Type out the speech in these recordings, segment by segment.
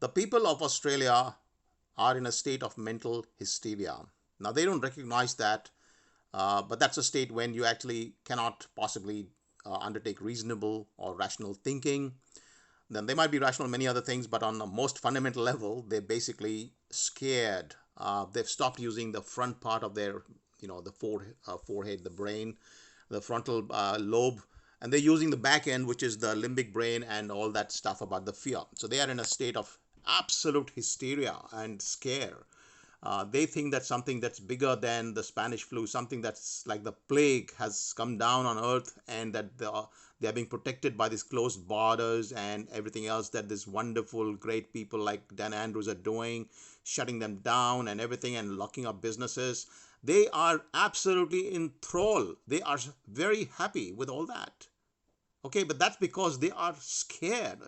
The people of Australia are in a state of mental hysteria. Now, they don't recognize that, but that's a state when you actually cannot possibly undertake reasonable or rational thinking. Then they might be rational in many other things, but on the most fundamental level, they're basically scared. They've stopped using the front part of their, the forehead, the brain, the frontal lobe, and they're using the back end, which is the limbic brain and all that stuff about the fear. So they are in a state of absolute hysteria and scare. They think that something that's bigger than the Spanish flu, something that's like the plague, has come down on earth, and that they're being protected by these closed borders and everything else that this wonderful, great people like Dan Andrews are doing, shutting them down and everything and locking up businesses. They are absolutely enthralled. They are very happy with all that. Okay, but that's because they are scared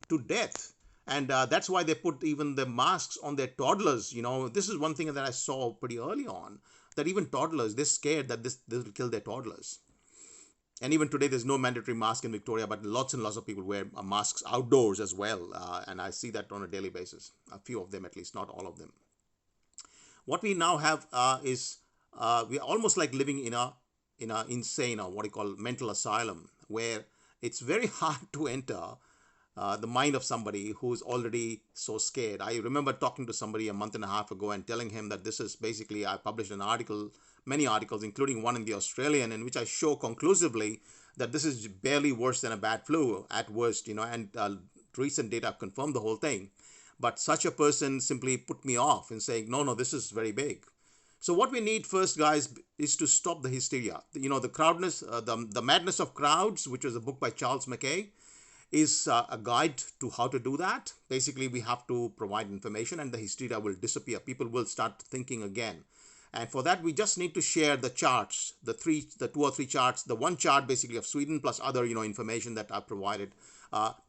to death. And that's why they put even the masks on their toddlers. This is one thing that I saw pretty early on, that even toddlers, they're scared that this will kill their toddlers. And even today, there's no mandatory mask in Victoria, but lots and lots of people wear masks outdoors as well. And I see that on a daily basis, a few of them at least, not all of them. What we now have is we're almost like living in a insane, or what you call mental asylum, where it's very hard to enter the mind of somebody who's already so scared. I remember talking to somebody a month and a half ago and telling him that this is basically, I published an article, many articles, including one in the Australian, in which I show conclusively that this is barely worse than a bad flu at worst, and recent data confirmed the whole thing. But such a person simply put me off in saying, no, this is very big. So what we need first, guys, is to stop the hysteria. The crowdness, the Madness of Crowds, which was a book by Charles Mackay, is a guide to how to do that. Basically, we have to provide information and the hysteria will disappear. People will start thinking again. And for that, we just need to share the charts, the 2 or 3 charts, the one chart basically of Sweden plus other, information that I've provided.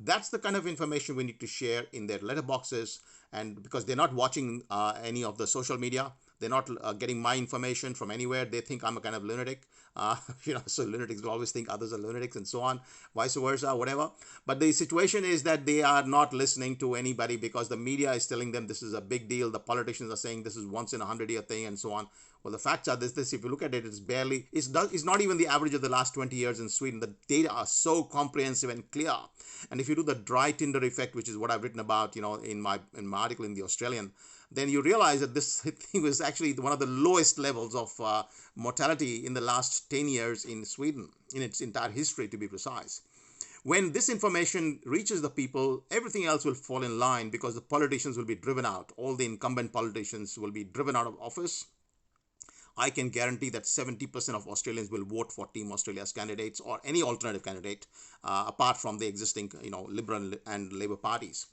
That's the kind of information we need to share in their letterboxes. And because they're not watching any of the social media, they're not getting my information from anywhere. They think I'm a kind of lunatic. So lunatics will always think others are lunatics and so on, vice versa, whatever. But the situation is that they are not listening to anybody because the media is telling them this is a big deal. The politicians are saying this is once in a 100-year thing and so on. Well, the facts are this, if you look at it, it's not even the average of the last 20 years in Sweden. The data are so comprehensive and clear. And if you do the dry Tinder effect, which is what I've written about, in my article in the Australian, then you realize that this thing was actually one of the lowest levels of mortality in the last 10 years in Sweden, in its entire history, to be precise. When this information reaches the people, everything else will fall in line because the politicians will be driven out. All the incumbent politicians will be driven out of office. I can guarantee that 70% of Australians will vote for Team Australia's candidates or any alternative candidate, apart from the existing, Liberal and Labour parties.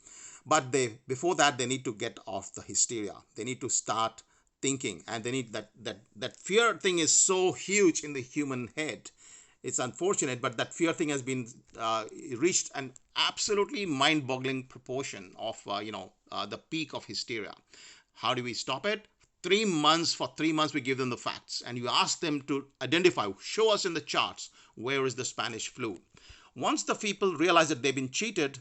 But before that, they need to get off the hysteria. They need to start thinking, and they need that fear thing is so huge in the human head. It's unfortunate, but that fear thing has been reached an absolutely mind-boggling proportion of the peak of hysteria. How do we stop it? 3 months. For 3 months, we give them the facts, and you ask them to identify, show us in the charts, where is the Spanish flu. Once the people realize that they've been cheated,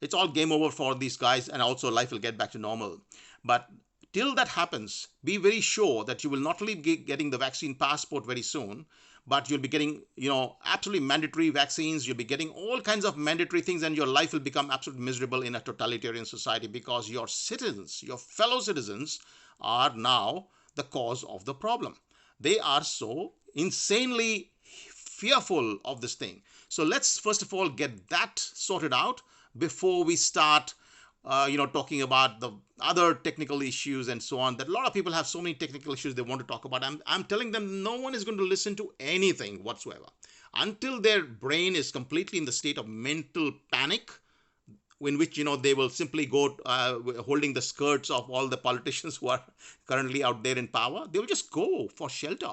it's all game over for these guys, and also life will get back to normal. But till that happens, be very sure that you will not only be getting the vaccine passport very soon, but you'll be getting, absolutely mandatory vaccines. You'll be getting all kinds of mandatory things, and your life will become absolutely miserable in a totalitarian society because your citizens, your fellow citizens, are now the cause of the problem. They are so insanely fearful of this thing. So let's first of all get that sorted out before we start talking about the other technical issues and so on. That a lot of people have so many technical issues they want to talk about. I'm telling them no one is going to listen to anything whatsoever until their brain is completely in the state of mental panic, in which they will simply go holding the skirts of all the politicians who are currently out there in power. They will just go for shelter.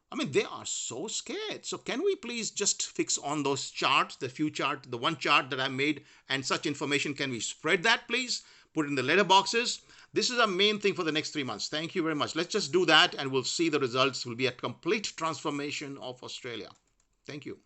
I mean, they are so scared. So can we please just fix on those charts, the one chart that I made, and such information, can we spread that, please? Put it in the letterboxes. This is our main thing for the next 3 months. Thank you very much. Let's just do that, and we'll see the results. Will be a complete transformation of Australia. Thank you.